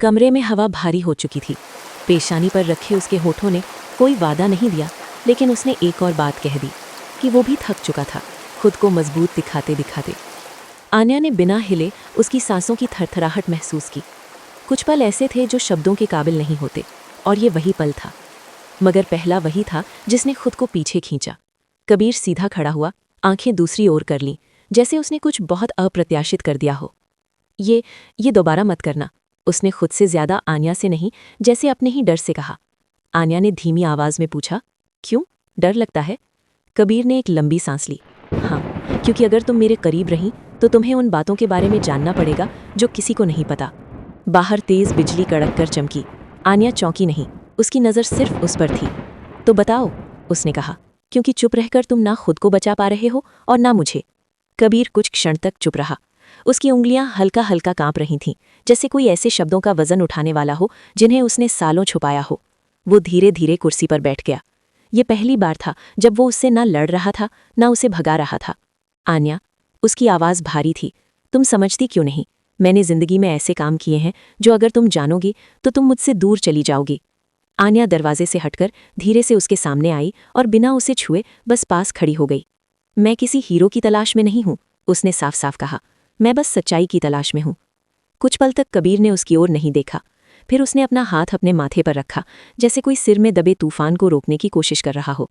कमरे में हवा भारी हो चुकी थी। पेशानी पर रखे उसके होठों ने कोई वादा नहीं दिया, लेकिन उसने एक और बात कह दी कि वो भी थक चुका था, खुद को मजबूत दिखाते दिखाते। आन्या ने बिना हिले उसकी सांसों की थरथराहट महसूस की। कुछ पल ऐसे थे जो शब्दों के काबिल नहीं होते, और ये वही पल था। मगर पहला वही था जिसने खुद को पीछे खींचा। कबीर सीधा खड़ा हुआ, आंखें दूसरी ओर कर लीं, जैसे उसने कुछ बहुत अप्रत्याशित कर दिया हो। ये दोबारा मत करना, उसने खुद से ज्यादा आन्या से नहीं, जैसे अपने ही डर से कहा। आन्या ने धीमी आवाज में पूछा, क्यों, डर लगता है? कबीर ने एक लंबी सांस ली। हाँ, क्योंकि अगर तुम मेरे करीब रहीं तो तुम्हें उन बातों के बारे में जानना पड़ेगा जो किसी को नहीं पता। बाहर तेज बिजली कड़क कर चमकी। आन्या चौंकी नहीं, उसकी नज़र सिर्फ उस पर थी। तो बताओ, उसने कहा, क्योंकि चुप रहकर तुम ना खुद को बचा पा रहे हो और ना मुझे। कबीर कुछ क्षण तक चुप रहा। उसकी उंगलियां हल्का हल्का कांप रही थीं, जैसे कोई ऐसे शब्दों का वजन उठाने वाला हो जिन्हें उसने सालों छुपाया हो। वो धीरे धीरे कुर्सी पर बैठ गया। ये पहली बार था जब वो उससे ना लड़ रहा था, ना उसे भगा रहा था। आन्या, उसकी आवाज़ भारी थी, तुम समझती क्यों नहीं? मैंने जिंदगी में ऐसे काम किए हैं जो अगर तुम जानोगी तो तुम मुझसे दूर चली जाओगी। आन्या दरवाजे से हटकर धीरे से उसके सामने आई और बिना उसे छुए बस पास खड़ी हो गई। मैं किसी हीरो की तलाश में नहीं हूं, उसने साफ साफ कहा। मैं बस सच्चाई की तलाश में हूं। कुछ पल तक कबीर ने उसकी ओर नहीं देखा। फिर उसने अपना हाथ अपने माथे पर रखा, जैसे कोई सिर में दबे तूफान को रोकने की कोशिश कर रहा हो।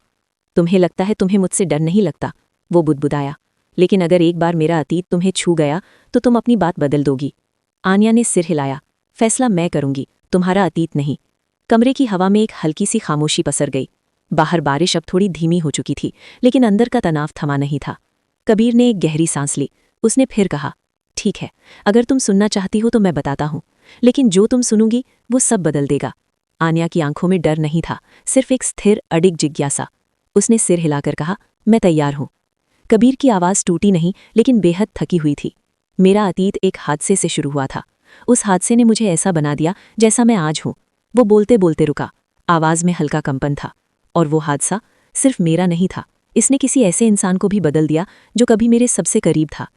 तुम्हें लगता है तुम्हें मुझसे डर नहीं लगता, वो बुदबुदाया। लेकिन अगर एक बार मेरा अतीत तुम्हें छू गया तो तुम अपनी बात बदल दोगी। आन्या ने सिर हिलाया। फैसला मैं करूंगी, तुम्हारा अतीत नहीं। कमरे की हवा में एक हल्की सी खामोशी पसर गई। बाहर बारिश अब थोड़ी धीमी हो चुकी थी, लेकिन अंदर का तनाव थमा नहीं था। कबीर ने एक गहरी सांस ली। उसने फिर कहा, ठीक है, अगर तुम सुनना चाहती हो तो मैं बताता हूं, लेकिन जो तुम सुनोगी वो सब बदल देगा। आन्या की आंखों में डर नहीं था, सिर्फ एक स्थिर अडिग जिज्ञासा। उसने सिर हिलाकर कहा, मैं तैयार हूं। कबीर की आवाज़ टूटी नहीं, लेकिन बेहद थकी हुई थी। मेरा अतीत एक हादसे से शुरू हुआ था। उस हादसे ने मुझे ऐसा बना दिया जैसा मैं आज हूं। वो बोलते बोलते रुका। आवाज़ में हल्का कंपन था। और वो हादसा सिर्फ मेरा नहीं था, इसने किसी ऐसे इंसान को भी बदल दिया जो कभी मेरे सबसे करीब था।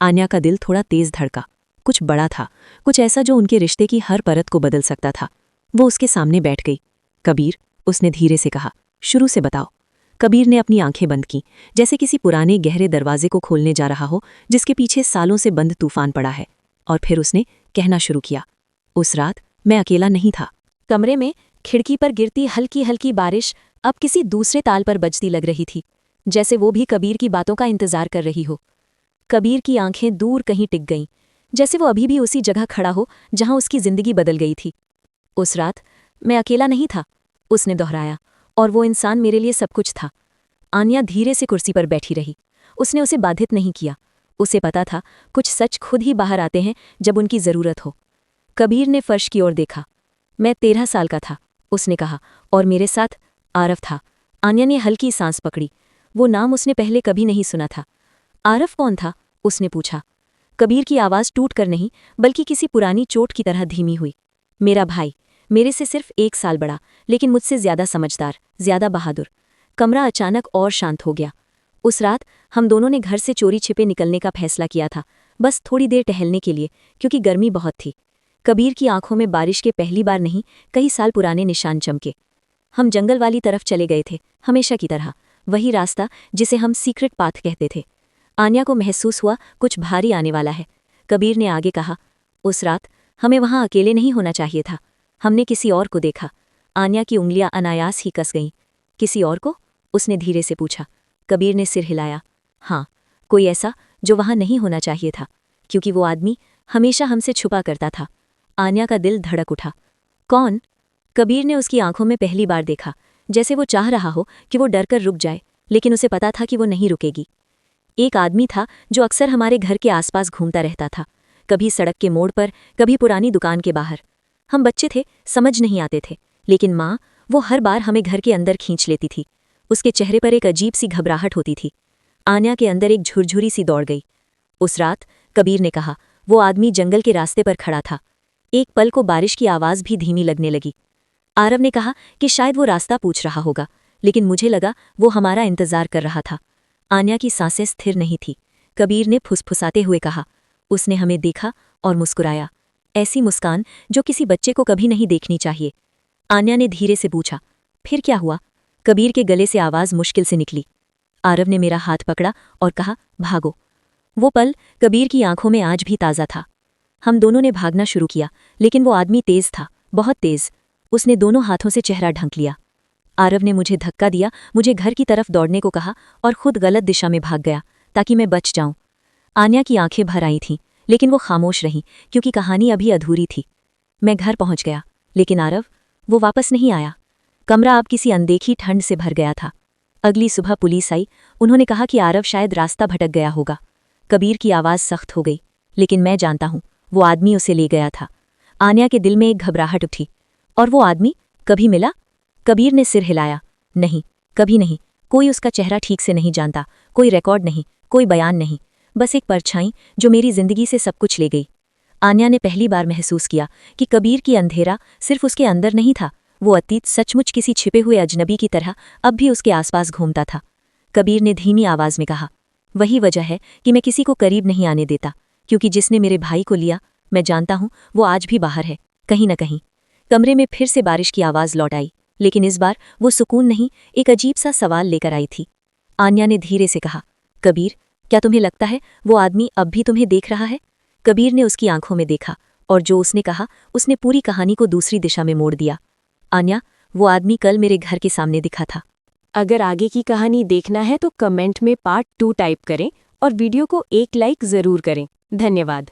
आन्या का दिल थोड़ा तेज धड़का। कुछ बड़ा था, कुछ ऐसा जो उनके रिश्ते की हर परत को बदल सकता था। वो उसके सामने बैठ गई। कबीर, उसने धीरे से कहा, शुरू से बताओ। कबीर ने अपनी आंखें बंद की, जैसे किसी पुराने गहरे दरवाजे को खोलने जा रहा हो जिसके पीछे सालों से बंद तूफान पड़ा है। और फिर उसने कहना शुरू किया। उस रात मैं अकेला नहीं था। कमरे में खिड़की पर गिरती हल्की हल्की बारिश अब किसी दूसरे ताल पर बजती लग रही थी, जैसे वो भी कबीर की बातों का इंतजार कर रही हो। कबीर की आंखें दूर कहीं टिक गईं, जैसे वो अभी भी उसी जगह खड़ा हो जहां उसकी जिंदगी बदल गई थी। उस रात मैं अकेला नहीं था, उसने दोहराया, और वो इंसान मेरे लिए सब कुछ था। आन्या धीरे से कुर्सी पर बैठी रही। उसने उसे बाधित नहीं किया। उसे पता था कुछ सच खुद ही बाहर आते हैं जब उनकी जरूरत हो। कबीर ने फर्श की ओर देखा। मैं 13 साल का था, उसने कहा, और मेरे साथ आरव था। आन्या ने हल्की सांस पकड़ी। वो नाम उसने पहले कभी नहीं सुना था। आरव कौन था? उसने पूछा। कबीर की आवाज़ टूट कर नहीं, बल्कि किसी पुरानी चोट की तरह धीमी हुई। मेरा भाई, मेरे से सिर्फ 1 साल बड़ा, लेकिन मुझसे ज्यादा समझदार, ज्यादा बहादुर। कमरा अचानक और शांत हो गया। उस रात हम दोनों ने घर से चोरी छिपे निकलने का फैसला किया था, बस थोड़ी देर टहलने के लिए, क्योंकि गर्मी बहुत थी। कबीर की आंखों में बारिश के पहली बार नहीं, कई साल पुराने निशान चमके। हम जंगल वाली तरफ चले गए थे, हमेशा की तरह, वही रास्ता जिसे हम सीक्रेट पाथ कहते थे। आन्या को महसूस हुआ कुछ भारी आने वाला है। कबीर ने आगे कहा, उस रात हमें वहां अकेले नहीं होना चाहिए था। हमने किसी और को देखा। आन्या की उंगलियां अनायास ही कस गईं। किसी और को? उसने धीरे से पूछा। कबीर ने सिर हिलाया। हाँ, कोई ऐसा जो वहां नहीं होना चाहिए था, क्योंकि वो आदमी हमेशा हमसे छुपा करता था। आन्या का दिल धड़क उठा। कौन? कबीर ने उसकी आंखों में पहली बार देखा, जैसे वो चाह रहा हो कि वो डरकर रुक जाए, लेकिन उसे पता था कि वो नहीं रुकेगी। एक आदमी था जो अक्सर हमारे घर के आसपास घूमता रहता था, कभी सड़क के मोड़ पर, कभी पुरानी दुकान के बाहर। हम बच्चे थे, समझ नहीं आते थे, लेकिन माँ, वो हर बार हमें घर के अंदर खींच लेती थी। उसके चेहरे पर एक अजीब सी घबराहट होती थी। आन्या के अंदर एक झुरझुरी सी दौड़ गई। उस रात, कबीर ने कहा, वो आदमी जंगल के रास्ते पर खड़ा था। एक पल को बारिश की आवाज़ भी धीमी लगने लगी। आरव ने कहा कि शायद वो रास्ता पूछ रहा होगा, लेकिन मुझे लगा वो हमारा इंतजार कर रहा था। आन्या की सांसें स्थिर नहीं थी। कबीर ने फुसफुसाते हुए कहा, उसने हमें देखा और मुस्कुराया। ऐसी मुस्कान जो किसी बच्चे को कभी नहीं देखनी चाहिए। आन्या ने धीरे से पूछा, फिर क्या हुआ? कबीर के गले से आवाज़ मुश्किल से निकली। आरव ने मेरा हाथ पकड़ा और कहा, भागो। वो पल कबीर की आंखों में आज भी ताज़ा था। हम दोनों ने भागना शुरू किया, लेकिन वो आदमी तेज था, बहुत तेज। उसने दोनों हाथों से चेहरा ढंक लिया। आरव ने मुझे धक्का दिया, मुझे घर की तरफ दौड़ने को कहा और खुद गलत दिशा में भाग गया ताकि मैं बच जाऊं। आन्या की आंखें भर आई थीं, लेकिन वो खामोश रहीं क्योंकि कहानी अभी अधूरी थी। मैं घर पहुंच गया, लेकिन आरव, वो वापस नहीं आया। कमरा अब किसी अनदेखी ठंड से भर गया था। अगली सुबह पुलिस आई। उन्होंने कहा कि आरव शायद रास्ता भटक गया होगा। कबीर की आवाज़ सख्त हो गई, लेकिन मैं जानता हूं वो आदमी उसे ले गया था। आन्या के दिल में एक घबराहट उठी। और वो आदमी कभी मिला? कबीर ने सिर हिलाया। नहीं, कभी नहीं। कोई उसका चेहरा ठीक से नहीं जानता, कोई रिकॉर्ड नहीं, कोई बयान नहीं, बस एक परछाई जो मेरी जिंदगी से सब कुछ ले गई। आन्या ने पहली बार महसूस किया कि कबीर की अंधेरा सिर्फ उसके अंदर नहीं था, वो अतीत सचमुच किसी छिपे हुए अजनबी की तरह अब भी उसके आसपास घूमता था। कबीर ने धीमी आवाज में कहा, वही वजह है कि मैं किसी को करीब नहीं आने देता, क्योंकि जिसने मेरे भाई को लिया, मैं जानता हूं वो आज भी बाहर है, कहीं न कहीं। कमरे में फिर से बारिश की आवाज़ लौट आई, लेकिन इस बार वो सुकून नहीं, एक अजीब सा सवाल लेकर आई थी। आन्या ने धीरे से कहा, कबीर, क्या तुम्हें लगता है वो आदमी अब भी तुम्हें देख रहा है? कबीर ने उसकी आंखों में देखा, और जो उसने कहा उसने पूरी कहानी को दूसरी दिशा में मोड़ दिया। आन्या, वो आदमी कल मेरे घर के सामने दिखा था। अगर आगे की कहानी देखना है तो कमेंट में पार्ट 2 टाइप करें और वीडियो को एक लाइक ज़रूर करें। धन्यवाद।